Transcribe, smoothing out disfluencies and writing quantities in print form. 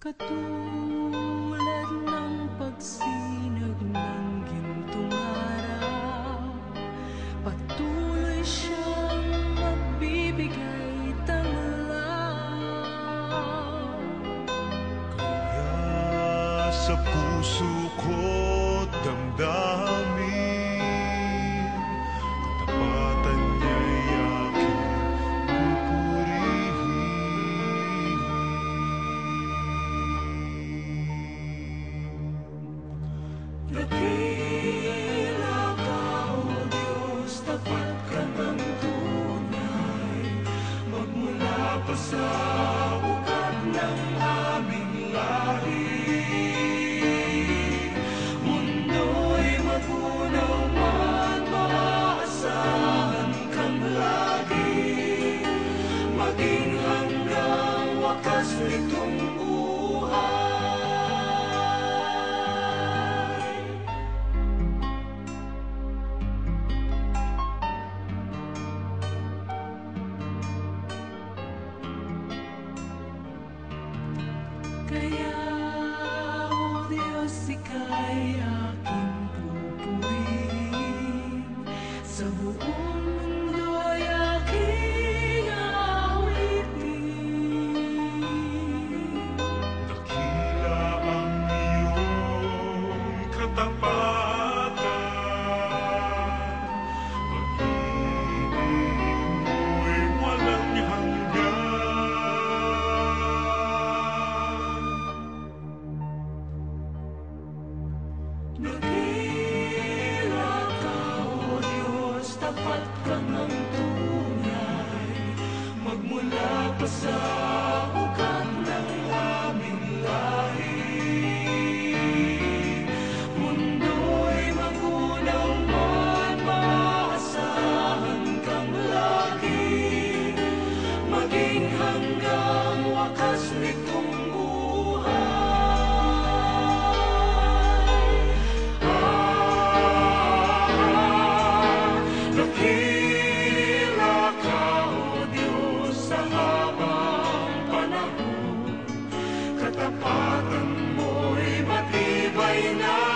Katulad ng pagsinag ng gintong araw, patuloy siyang magbibigay tanglaw. Kaya sa puso ko't damdamin, katapatan niya'y aking pupurihin. Dakila ka, O Diyos, tapat ka ng tunay, magmula pa sa ugat ng aming lahi. Mundo'y magunaw man, maaasahan kang lagi, maging hanggang wakas nitong buhay. Kaya, O Diyos, ika'y aking pupurihin, sa buong mundo'y aking awitin. Dakila ang iyong katapatan, pag-ibig mo'y walang hanggan. Dakila ka, O Diyos, tapat ka ng tunay, magmula pa sa ugat ng aming lahi. Mundo'y magunaw man, maaasahan kang lagi, maging hanggang wakas nitong buhay. Dakila ka, O Diyos, sa habang panahon, katapatan mo'y matibay na.